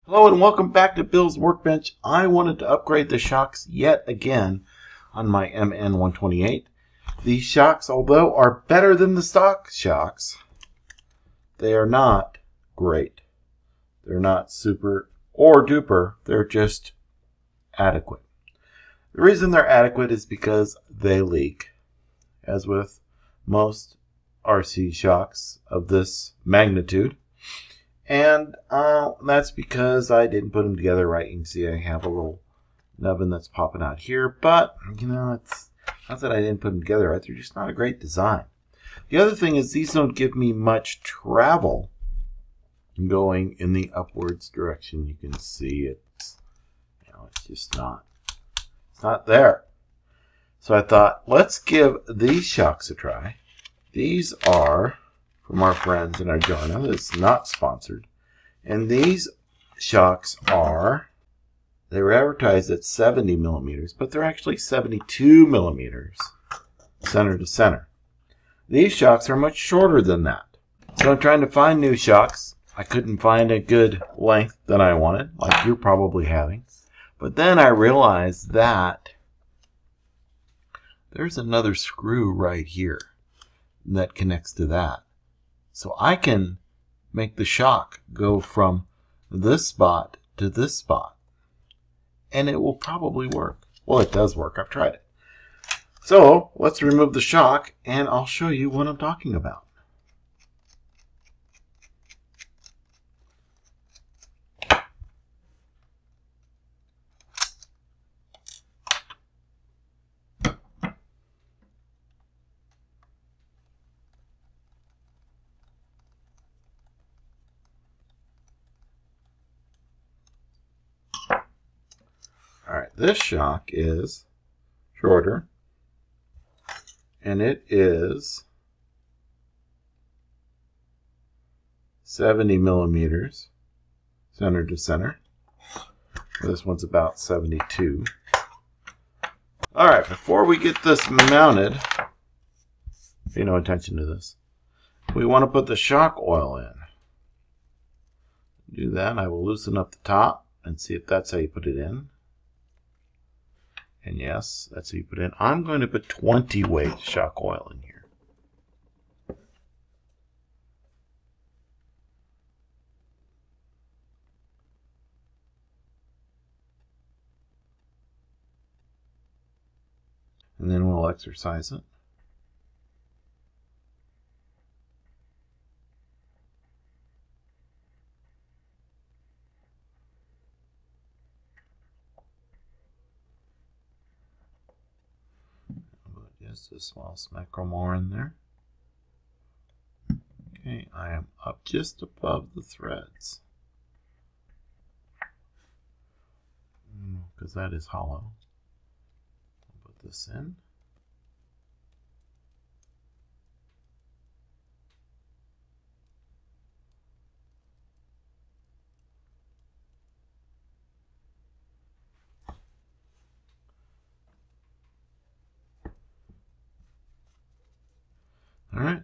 Hello and welcome back to Bill's Workbench. I wanted to upgrade the shocks yet again on my MN128. These shocks, although are better than the stock shocks, they are not great. They're not super or duper. They're just adequate. The reason they're adequate is because they leak. As with most RC shocks of this magnitude. And that's because I didn't put them together right. You can see I have a little nubbin that's popping out here. But, you know, it's not that I didn't put them together right. They're just not a great design. The other thing is these don't give me much travel going in the upwards direction. You can see it's, you know, it's just not. It's not there. So I thought, let's give these shocks a try. These are from our friends in Arjona. It's not sponsored. And these shocks are, they were advertised at 70 millimeters, but they're actually 72 millimeters center to center. These shocks are much shorter than that. So I'm trying to find new shocks. I couldn't find a good length that I wanted, like you're probably having. But then I realized that there's another screw right here that connects to that. So I can make the shock go from this spot to this spot. And it will probably work. Well, it does work. I've tried it. So let's remove the shock and I'll show you what I'm talking about. Alright, this shock is shorter, and it is 70 millimeters center to center. This one's about 72. Alright, before we get this mounted, pay no attention to this, we want to put the shock oil in. To do that, I will loosen up the top and see if that's how you put it in. And yes, that's how you put it in. I'm going to put 20 weight shock oil in here. And then we'll exercise it. Just a small smack or more in there. Okay, I am up just above the threads. Because that is hollow. I'll put this in. Alright,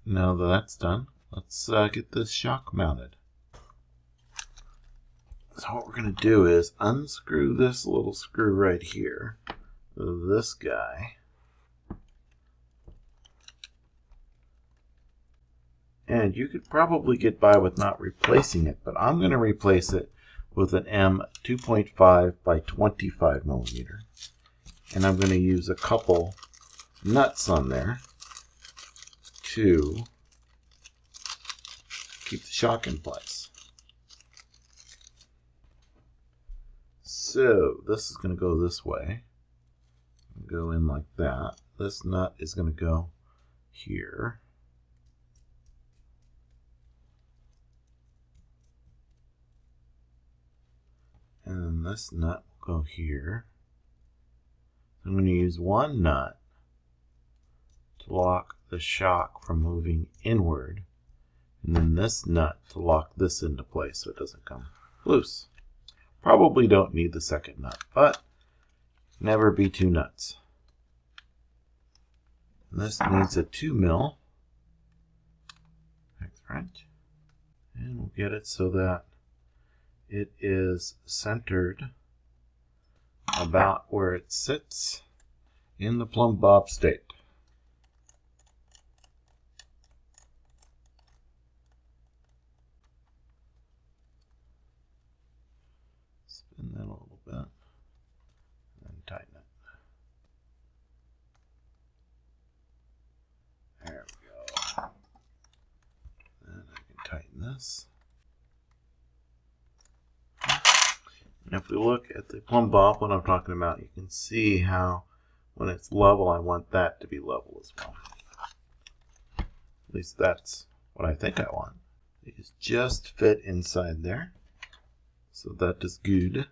now that that's done, let's get this shock mounted. So what we're going to do is unscrew this little screw right here, this guy, and you could probably get by with not replacing it, but I'm going to replace it with an M 2.5 by 25 millimeter, and I'm going to use a couple nuts on there to keep the shock in place. So this is going to go this way, go in like that. This nut is going to go here. And then this nut will go here. I'm going to use one nut to lock the shock from moving inward, and then this nut to lock this into place so it doesn't come loose. Probably don't need the second nut, but never be too nuts. And this needs a 2 mil hex wrench, and we'll get it so that it is centered about where it sits in the plumb bob state. Spin that a little bit and tighten it. There we go. Then I can tighten this. And if we look at the plumb bob, what I'm talking about, you can see how when it's level, I want that to be level as well. At least that's what I think I want. These just fit inside there. So that is good.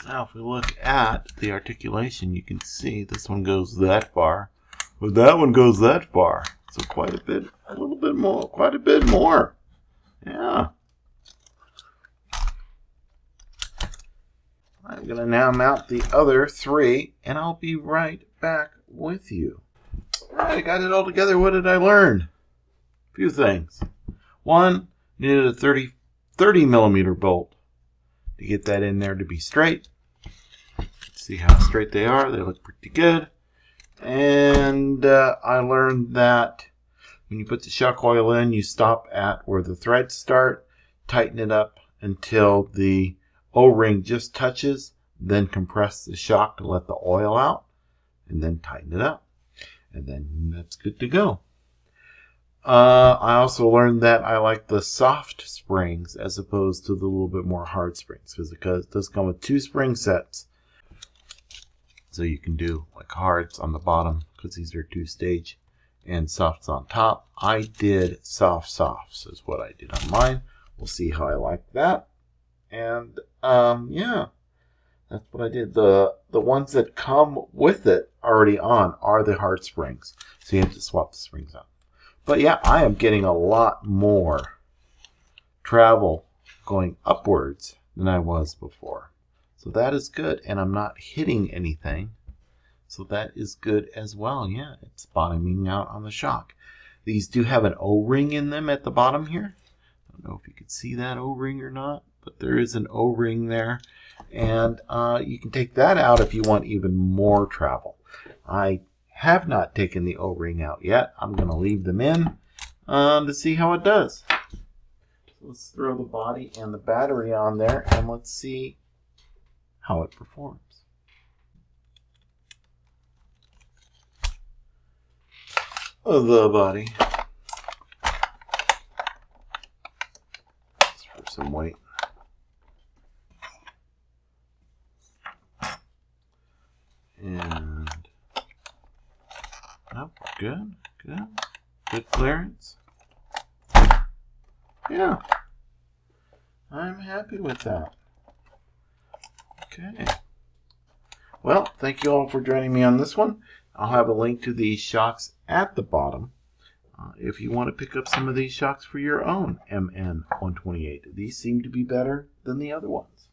Now if we look at the articulation, you can see this one goes that far, but that one goes that far. So quite a bit, a little bit more, quite a bit more. Yeah. I'm going to now mount the other three, and I'll be right back with you. All right, I got it all together. What did I learn? A few things. One, needed a 30 millimeter bolt to get that in there to be straight. See how straight they are. They look pretty good. And I learned that when you put the shock oil in, you stop at where the threads start, tighten it up until the O-ring just touches, then compress the shock to let the oil out, and then tighten it up. And then that's good to go. I also learned that I like the soft springs as opposed to the little bit more hard springs, because it does come with 2 spring sets. So you can do like hards on the bottom because these are 2-stage, and softs on top. I did softs is what I did on mine. We'll see how I like that. And yeah, that's what I did. The ones that come with it already on are the hard springs, so you have to swap the springs out. But yeah, I am getting a lot more travel going upwards than I was before. So that is good, and I'm not hitting anything. So that is good as well. Yeah, it's bottoming out on the shock. These do have an O-ring in them at the bottom here. I don't know if you can see that O-ring or not, but there is an O-ring there. And you can take that out if you want even more travel. I have not taken the O-ring out yet. I'm going to leave them in to see how it does. So let's throw the body and the battery on there, and let's see how it performs. The body. Just for some weight. And oh, good. Good clearance. Yeah. I'm happy with that. Okay. Well, thank you all for joining me on this one. I'll have a link to these shocks at the bottom if you want to pick up some of these shocks for your own MN128. These seem to be better than the other ones.